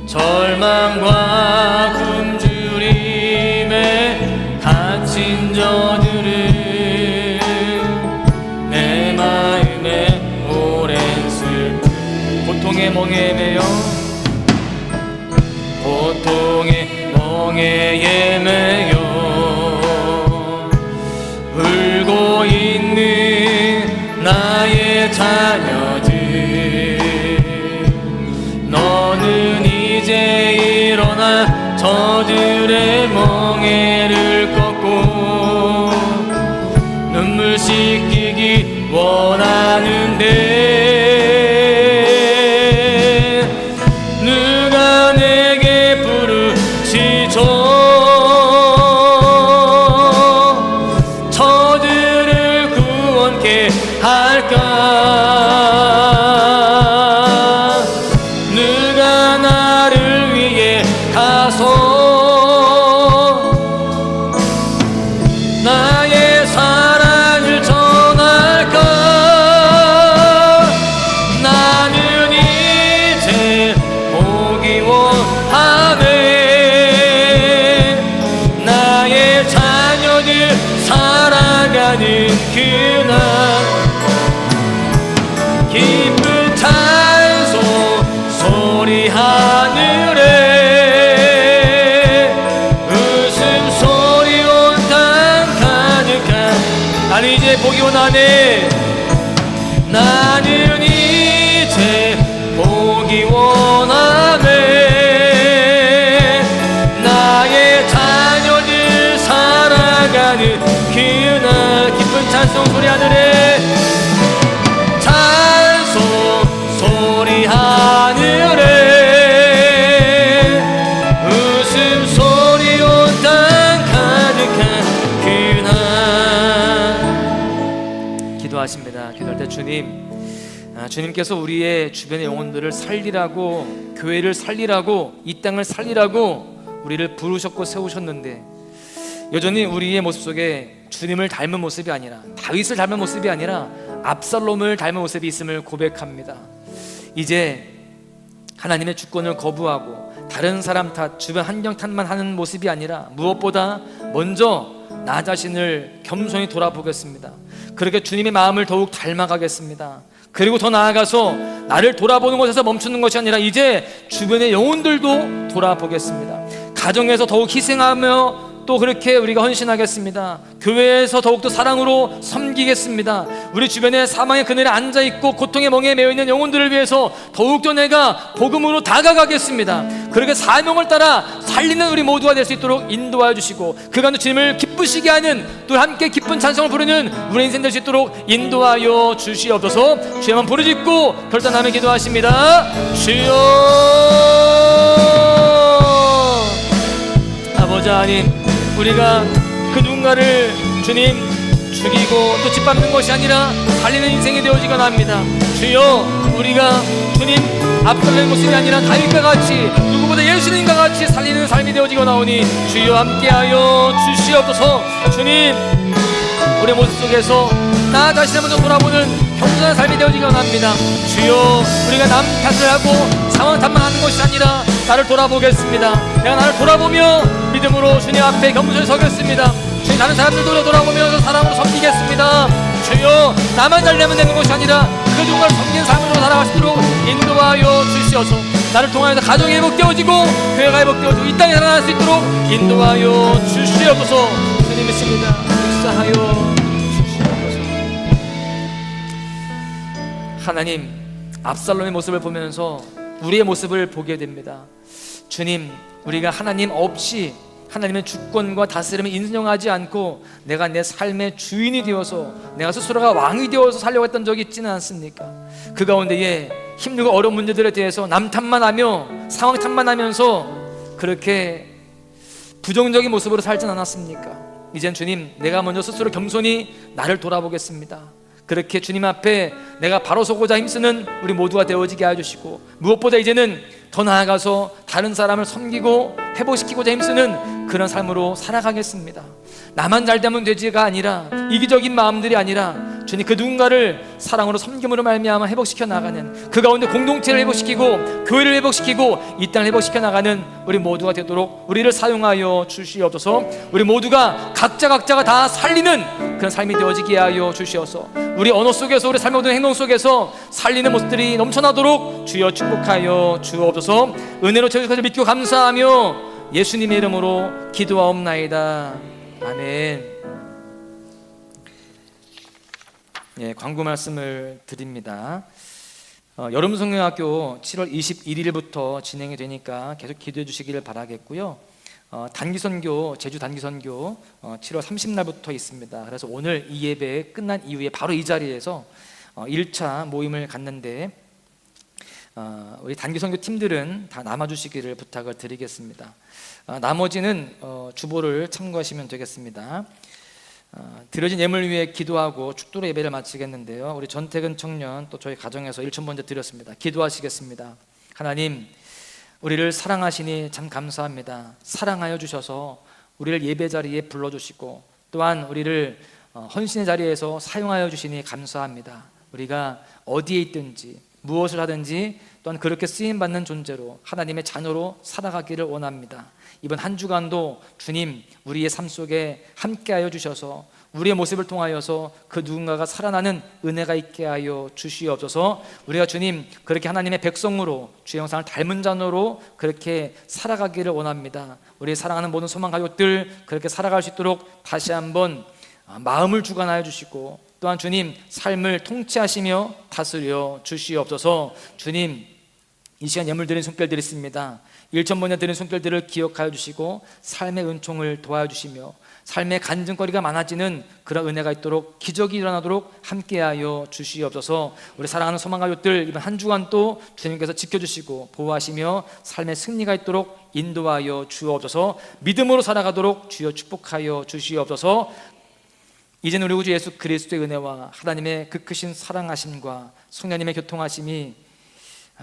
S2: 절망과 굶주림에 갇힌 저들은 내 마음에 오랜 슬픔, 고통의 멍에 매여 고통의 멍에에 매여 울고 있는 나의 자녀들, 너는 이제 일어나 저들의 멍에를 꺾고 눈물 씻기기 원하는데 누가 내게 부르시죠. 저들을 구원케 할까. 누가 나를 위해 가서 나의 사랑을 전할까. 나는 이제 보기 원하네. 나의 자녀들 살아가는 그날 기쁜 찬송 소리 하늘에 웃음소리 온 땅 가득한, 나는 이제 보기 원하네. 나는 이제 보기 원하네. 나의 자녀들 살아가는 그날 기쁜 찬송 소리 하늘에, 찬송 소리 하늘에 웃음소리 온 땅 가득한 그날. 기도하십니다. 기도할 때 주님께서 우리의 주변의 영혼들을 살리라고, 교회를 살리라고, 이 땅을 살리라고 우리를 부르셨고 세우셨는데 여전히 우리의 모습 속에 주님을 닮은 모습이 아니라, 다윗을 닮은 모습이 아니라 압살롬을 닮은 모습이 있음을 고백합니다. 이제 하나님의 주권을 거부하고 다른 사람 탓, 주변 환경 탓만 하는 모습이 아니라 무엇보다 먼저 나 자신을 겸손히 돌아보겠습니다. 그렇게 주님의 마음을 더욱 닮아가겠습니다. 그리고 더 나아가서 나를 돌아보는 것에서 멈추는 것이 아니라 이제 주변의 영혼들도 돌아보겠습니다. 가정에서 더욱 희생하며 또 그렇게 우리가 헌신하겠습니다. 교회에서 더욱더 사랑으로 섬기겠습니다. 우리 주변에 사망의 그늘에 앉아있고 고통의 멍에 매여있는 영혼들을 위해서 더욱더 내가 복음으로 다가가겠습니다. 그렇게 사명을 따라 살리는 우리 모두가 될 수 있도록 인도하여 주시고 그간도 주님을 기쁘시게 하는, 또 함께 기쁜 찬송을 부르는 우리 인생 될 수 있도록 인도하여 주시옵소서. 주의 한번 부르짖고 결단하며 기도하십니다. 주여. 아버지 하나님, 우리가 그 누군가를 주님 죽이고 또 짓밟는 것이 아니라 살리는 인생이 되어지가 합니다. 주여, 우리가 주님 압살롬의 모습이 아니라 다윗과 같이, 누구보다 예수님과 같이 살리는 삶이 되어지고 나오니 주여 함께하여 주시옵소서. 주님, 우리의 모습 속에서 나 자신을 먼저 돌아보는 겸손한 삶이 되어지가 합니다. 주여, 우리가 남 탓을 하고 상황 탓만 하는 것이 아니라 나를 돌아보겠습니다. 내가 나를 돌아보며 믿음으로 주님 앞에 겸손히 서겠습니다. 주님, 다른 사람들도 돌아보면서 사랑으로 섬기겠습니다. 주여, 나만 잘되면 되는 것이 아니라 그 누군가를 섬기는 삶으로 살아갈 수 있도록 인도하여 주시어서 나를 통하여서 가정이 회복되어지고 교회가 회복되어지고 이 땅에 살아날 수 있도록 인도하여 주시옵소서. 주님 믿습니다. 역사하여 주시옵소서. 하나님, 압살롬의 모습을 보면서 우리의 모습을 보게 됩니다. 주님, 우리가 하나님 없이 하나님의 주권과 다스림을 인정하지 않고 내가 내 삶의 주인이 되어서 내가 스스로가 왕이 되어서 살려고 했던 적이 있지는 않습니까? 그 가운데에 힘들고 어려운 문제들에 대해서 남 탓만 하며 상황 탓만 하면서 그렇게 부정적인 모습으로 살진 않았습니까? 이젠 주님, 내가 먼저 스스로 겸손히 나를 돌아보겠습니다. 그렇게 주님 앞에 내가 바로 서고자 힘쓰는 우리 모두가 되어지게 해주시고, 무엇보다 이제는 더 나아가서 다른 사람을 섬기고 회복시키고자 힘쓰는 그런 삶으로 살아가겠습니다. 나만 잘 되면 되지가 아니라, 이기적인 마음들이 아니라 주님, 그 누군가를 사랑으로 섬김으로 말미암아 회복시켜 나가는, 그 가운데 공동체를 회복시키고 교회를 회복시키고 이 땅을 회복시켜 나가는 우리 모두가 되도록 우리를 사용하여 주시옵소서. 우리 모두가 각자가 다 살리는 그런 삶이 되어지게 하여 주시옵소서. 우리 언어 속에서, 우리 삶의 모든 행동 속에서 살리는 모습들이 넘쳐나도록 주여 축복하여 주옵소서. 은혜로 채워주셔서 믿고 감사하며 예수님의 이름으로 기도하옵나이다. 아멘. 예, 광고 말씀을 드립니다. 여름성경학교 7월 21일부터 진행이 되니까 계속 기도해 주시기를 바라겠고요. 단기선교, 제주 단기선교 7월 30날부터 있습니다. 그래서 오늘 이 예배 끝난 이후에 바로 이 자리에서 1차 모임을 갖는데 우리 단기선교 팀들은 다 남아주시기를 부탁을 드리겠습니다. 나머지는 주보를 참고하시면 되겠습니다. 드려진 예물 위해 기도하고 축도로 예배를 마치겠는데요. 우리 전태근 청년 또 저희 가정에서 1천 먼저 드렸습니다. 기도하시겠습니다. 하나님, 우리를 사랑하시니 참 감사합니다. 사랑하여 주셔서 우리를 예배 자리에 불러주시고 또한 우리를 헌신의 자리에서 사용하여 주시니 감사합니다. 우리가 어디에 있든지 무엇을 하든지 또한 그렇게 쓰임받는 존재로 하나님의 자녀로 살아가기를 원합니다. 이번 한 주간도 주님, 우리의 삶 속에 함께하여 주셔서 우리의 모습을 통하여서 그 누군가가 살아나는 은혜가 있게 하여 주시옵소서. 우리가 주님, 그렇게 하나님의 백성으로 주의 형상을 닮은 자녀로 그렇게 살아가기를 원합니다. 우리 사랑하는 모든 소망 가족들 그렇게 살아갈 수 있도록 다시 한번 마음을 주관하여 주시고 또한 주님, 삶을 통치하시며 다스려 주시옵소서. 주님, 이 시간 예물 드린 손길 드렸습니다. 1천 번째 드린 손길들을 기억하여 주시고 삶의 은총을 도와주시며 삶의 간증거리가 많아지는 그런 은혜가 있도록, 기적이 일어나도록 함께하여 주시옵소서. 우리 사랑하는 소망 가족들 이번 한 주간 또 주님께서 지켜주시고 보호하시며 삶의 승리가 있도록 인도하여 주옵소서. 믿음으로 살아가도록 주여 축복하여 주시옵소서. 이제는 우리 구주 예수 그리스도의 은혜와 하나님의 그 크신 사랑하심과 성령님의 교통하심이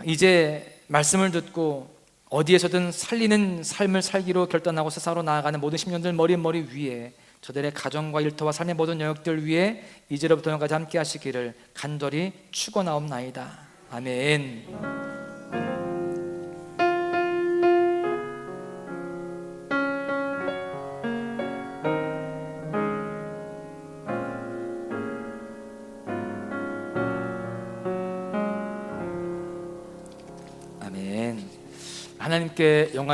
S2: 이제 말씀을 듣고 어디에서든 살리는 삶을 살기로 결단하고 세상으로 나아가는 모든 심령들 머리 위에, 저들의 가정과 일터와 삶의 모든 영역들 위에 이제로부터 영까지 함께 하시기를 간절히 축원하옵나이다. 아멘. 아멘. 하나님께 영광